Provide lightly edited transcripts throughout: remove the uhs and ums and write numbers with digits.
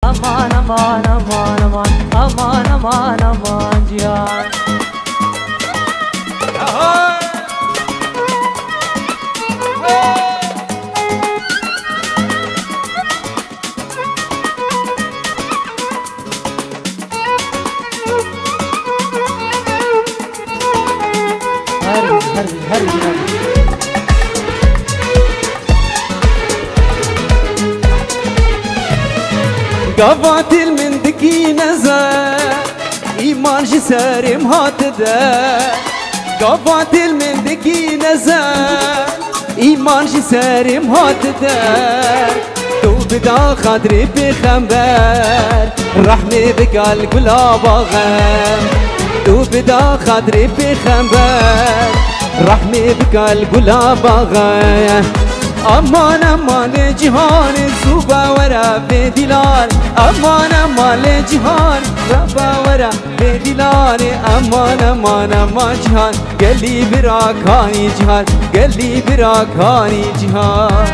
aman aman aman aman aman aman aman cihan. قفاتل من دكي نزا إيمان جسارم هاتدا قفاتل من دكي نزا إيمان جسارم هاتدا تو بدا خاطري بخمبر رحمي بقال قلابا غم تو بدا خاطري بخمبر رحمي بقال قلابا غم امان امان جهان صوبا ورا بدلال امان امان جهان ربا ورا بدلال امان امان امان جهان قلبي براكاني جهان قلبي براكاني جهان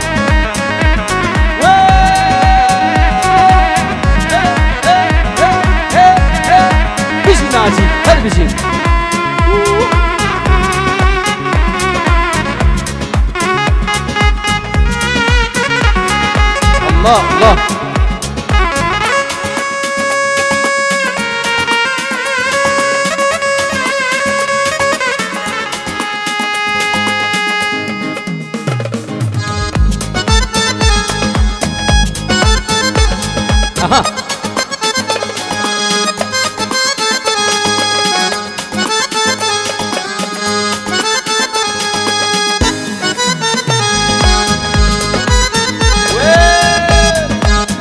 بيجي ناجي هل بيجي الله الله اها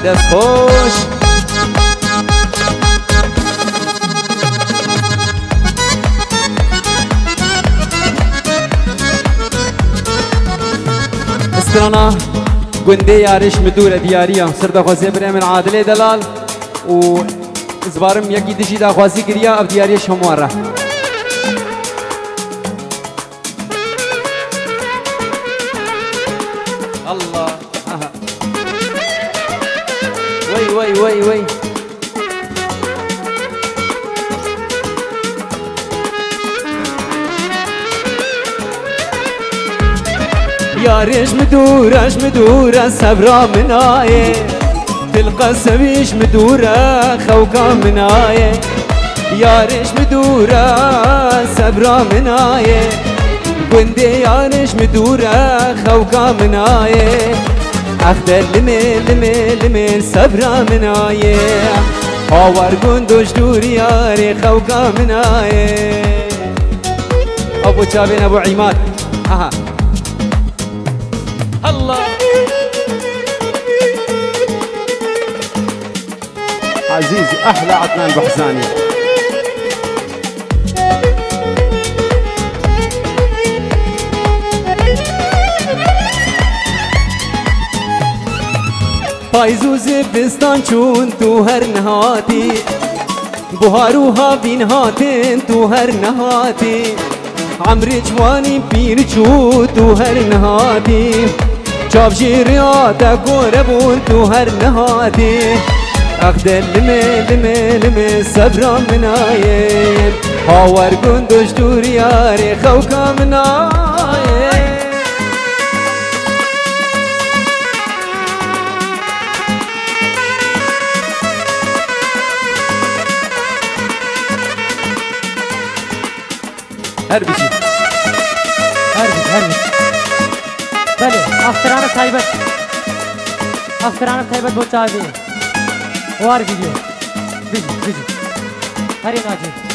دست خوش استرانا گنده یارش مدور دیاریا سر دخوازی برای من عادل دلال و زبارم یکی دشی دخوازی کریا اب دیاریش همواره الله اها وي وي وي وي يارش مدورة صبرا منايه تلقى سويش مدورة خوكا منايه يارش مدورة صبرا منايه قندي يارش مدورة خوكا منايه اخدر لمي صبرا منايه هاور قندوش دور ياري خوكا منايه ابو تشابين ابو عماد اها الله عزيزي احلى عدنان بحزاني پایزوز بستان چون تو هر نهاتی بهاروها بین هاتن تو هر نهاتی عمر جوانی پیر چو تو هر نهاتی چاپ جیریاتا گوربون تو هر نهاتی اخدر لمه صبرا منایم هاور گندوش دور یاری خوکا منایم هر بشي بله اختران طيبت بوچاوی وار ویدیو بيجي هري ناجي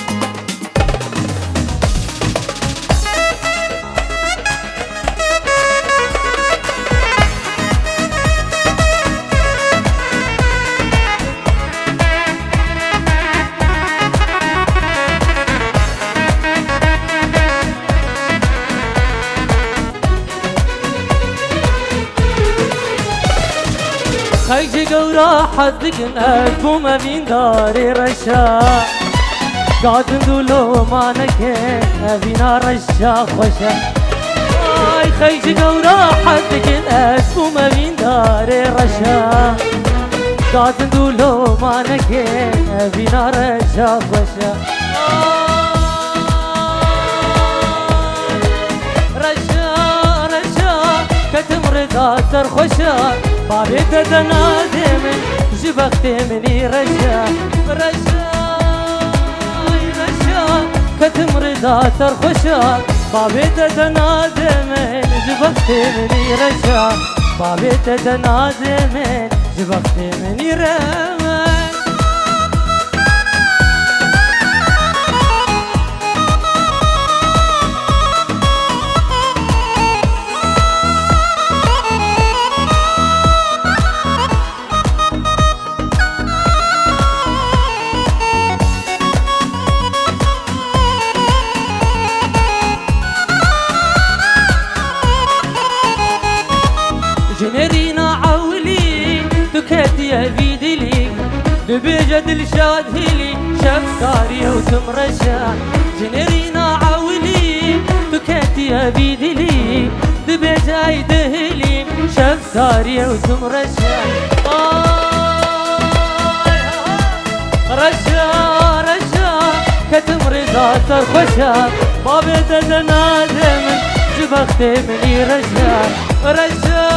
خيجي قورا حدك نقوم بين داري رشا قاعد ندولو ما نكين أبينا رشا خوشا اي خيجي قورا حدك نقوم بين داري رشا دادن دولو مانکه بینا رجا خوشا رجا رجا کتم رضا سرخوشا بابیت دناده من جبخت منی رجا رجا رجا کتم رضا سرخوشا بابیت دناده من جبخت منی رجا بابیت دناده من جبخت منی رجا جنرينا عولي دكاتي بيدلي دبيجد الشاد هلي شفكاري وتمرشا جنرينا عولي دكاتي بيدلي دبيجد هلي شفكاري وتمرشا رشا رشا كتم رضا سرخوشا بابي ددنا دمن جبخت مني رشا رشا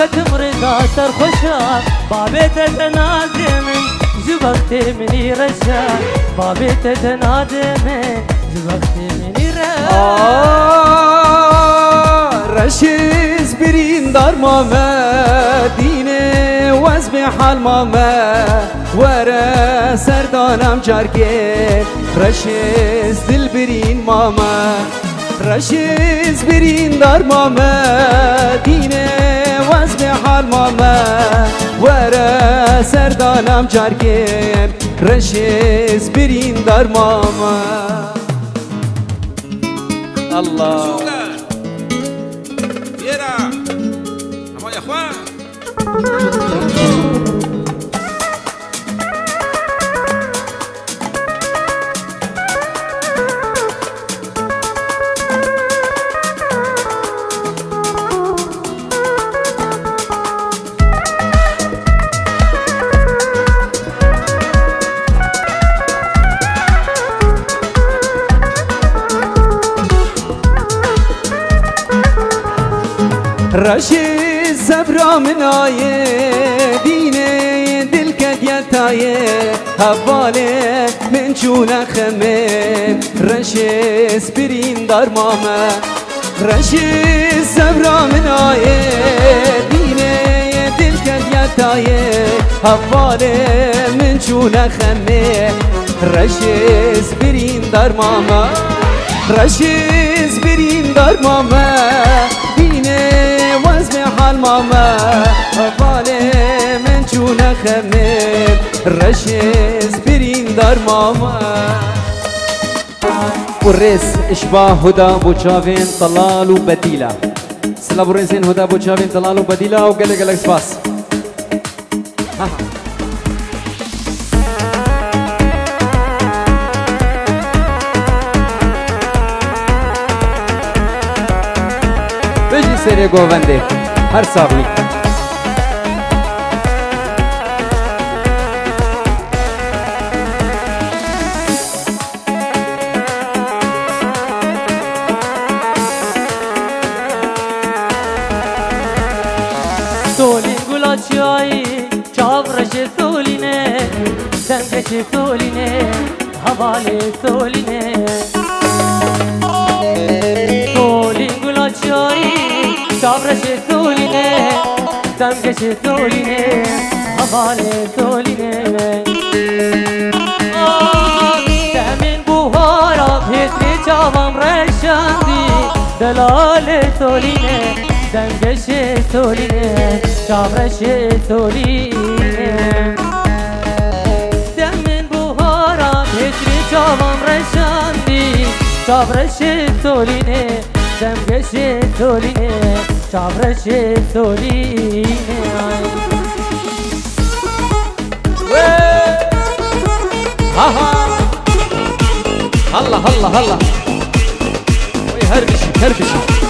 كتم رضا سرخوشا بابيت تنادمن جبخت مني رشا بابيت تنادمن جبخت مني رشا رشيز برين دار ماما ديني وزب حال ماما ورا سردانم جاركين رشيز دل برين ماما رشيز برين دار ماما ديني وزب حال ماما ورا سردانم جاركين رشيز برين دار ماما الله Vamos allá, Juan. رشید زبرا منایه دینه دل کدیتایه حواله من چونه خمه رشید برین دار ماما رشید زبرا منایه دینه دل کدیتایه حواله من چونه خمه رشید برین دار ماما رشید برین دار ماما وزن حال ماما بالي من جونا خمم رشيز برين دار ماما والريس اشباه هدى بوشافين طلال وبديلة سلا برنسين هدى بوشافين طلال وبديلة وقلق لك سباس سری گوونده هر ساغلی سولین گلا چایی چاورش سولینه سنگش سولینه حواله سولینه سولین گلا چایی چاورش سولینه سنگش سولینه حواله سولینه تمین بوهارا پیتری چاوام رشندی دلال سولینه سنگش سولینه چاورش سولینه تمین بوهارا پیتری چاوام رشندی چاورش سولینه سنگش سولینه چاورش سولینه هلا هلا هلا هربشي هربشي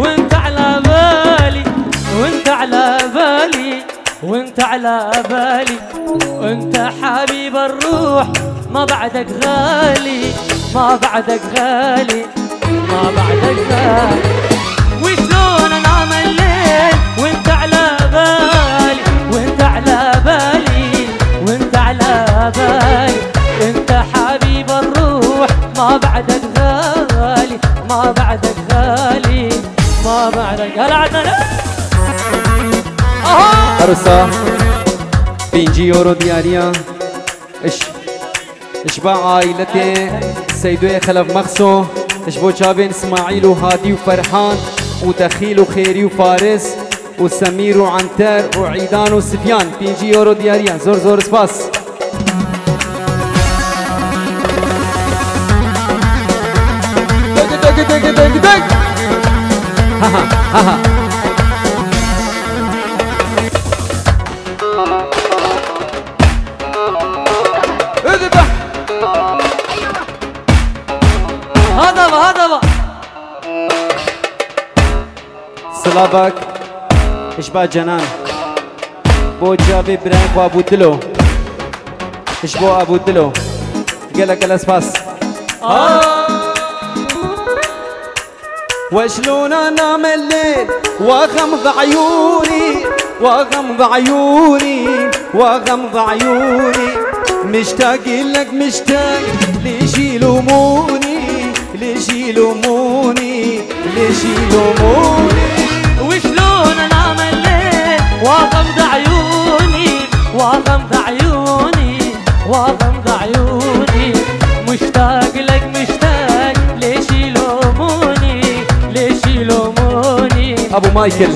وانت على بالي وانت على بالي وانت على بالي وانت حبيب الروح ما بعدك غالي ما بعدك غالي ما بعدك غالي وشلون انام الليل وانت على بالي وانت على بالي وانت على بالي انت حبيب الروح ما بعدك غالي ما بعدك غالي ما بعدك هلا عدنا عروسة 5 يورو ديارية اشباع عائلتي سيدوي خلف مخصو اشبو جابين اسماعيل وهادي وفرحان ودخيل وخيري وفارس وسمير وعنتر وعيدان وسفيان 5 يورو ديارية زور زور سباس دق دق دق دق دق ها ها ها اذبح هذا سلابك اشبا جنان بو جابي برانك وابو دلو اشبو ابو دلو قلق سباس وشلون انام الليل واغمض عيوني واغمض عيوني واغمض عيوني مشتاق لك مشتاق ليش يلوموني ليش يلوموني ليش يلوموني وشلون انام الليل واغمض عيوني واغمض عيوني واغمض عيوني مشتاق لك مشتاق ليش يلوموني ليش يلوموني ابو مايكل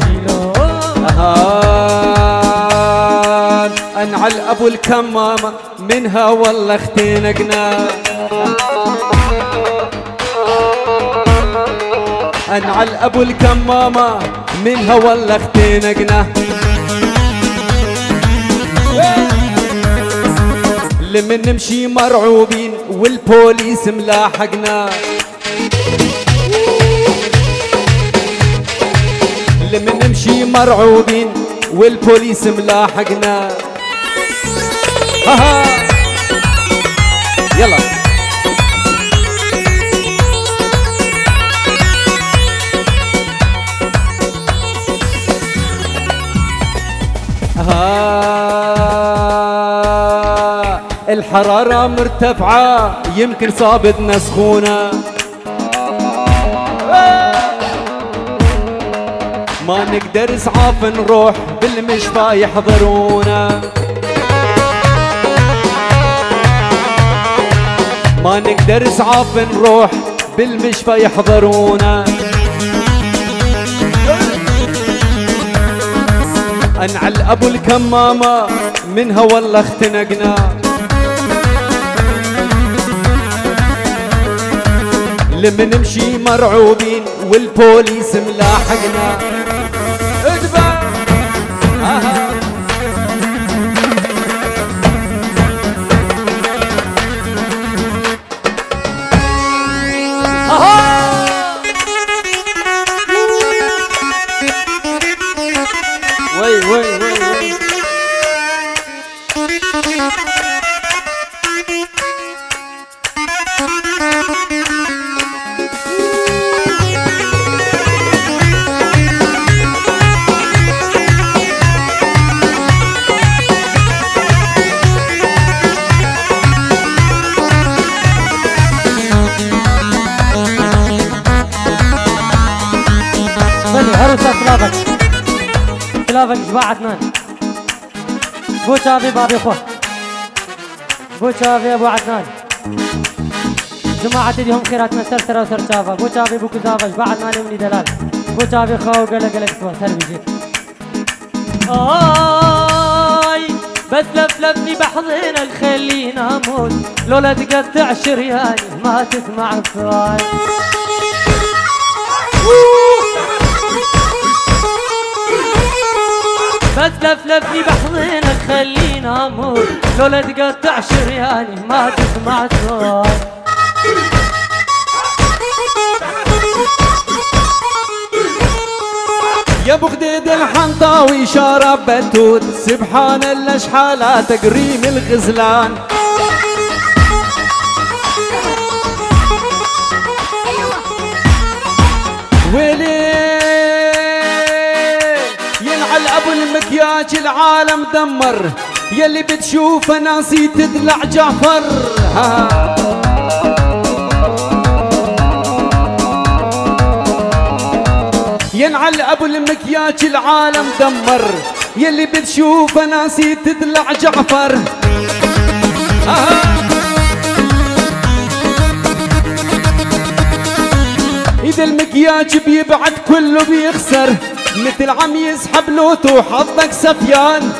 انعل ابو الكمامه منها والله اختنقنا انعل ابو الكمامه منها والله اختنقنا لمن نمشي مرعوبين والبوليس ملاحقنا لمن نمشي مرعوبين والبوليس ملاحقنا ها يلا الحرارة مرتفعة يمكن صابتنا سخونة ما نقدر اسعاف نروح بالمشفى يحضرونا ما نقدر اسعاف نروح بالمشفى يحضرونا انعل ابو الكمامة منها والله اختنقنا لما نمشي مرعوبين والبوليس ملاحقنا ادبع وي وي وي وي عروسة سلافك جباع عدنان بو شافي بابي اخوة بو شافي ابو عدنان جماعة اليوم خيراتنا سرسرة وسرشافة بو شافي بو كزافة جباع عدنان يمني دلال بو شافي خاو قلق سوا سر بيجي آي بس لفلفني بحضنك خليني اموت لولا تقطع شرياني ما تسمع الصوت بس لفلفني بحضنك خليني اموت لولا تقطع شرياني ما تسمع صوت يا ابو خديد الحنطاوي شارب بتوت سبحان الله شحالة تقريم الغزلان. ويلي ينعل ابو المكياج العالم دمر يلي بتشوفه ناسي تدلع جعفر. ينعل ابو المكياج العالم دمر يلي بتشوفه ناسي تدلع جعفر. اذا المكياج بيبعد كله بيخسر مثل عم يسحب لوتو حظك سفيان.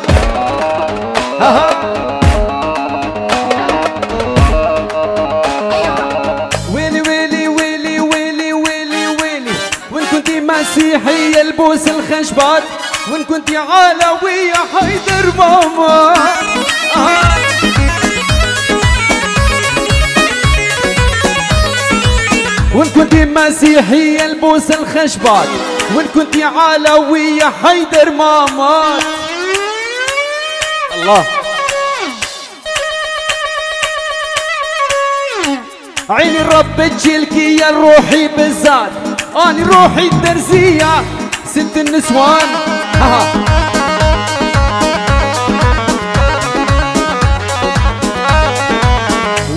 ويلي ويلي ويلي ويلي ويلي ويلي وان كنتي مسيحية البوس الخشبات وان كنتي علوية حيدر ماما. وان كنتي مسيحية البوس الخشبات وان كنتي علوية حيدر ماما. الله عيني الرب تجيلكي يا روحي بالذات اني روحي الدرزية ست النسوان.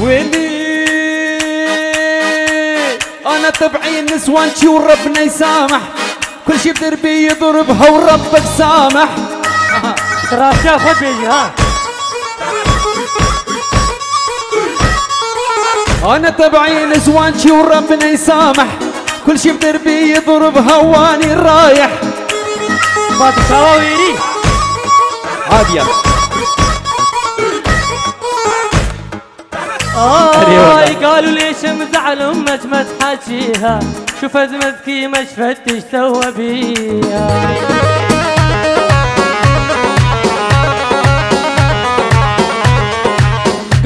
ويلي انا تبعي النسوان شي وربنا يسامح كل شي بدربي يضربها وربك سامح. ترى خذ بيجي ها. انا تبعي نسوان شي وربنا يسامح كل شي بدربي يضربها واني رايح. ما تساويني عادي قالوا ليش مزعل امك ما تحاكيها شوف ازمتك ما شفت ايش سوى بيها.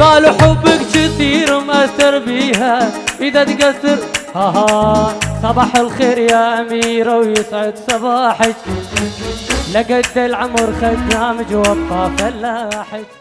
قالوا حبك كثير مأثر بيها اذا تقصر صباح الخير يا اميرة ويسعد صباحك لقد العمر خدامك ووقف فلاحك.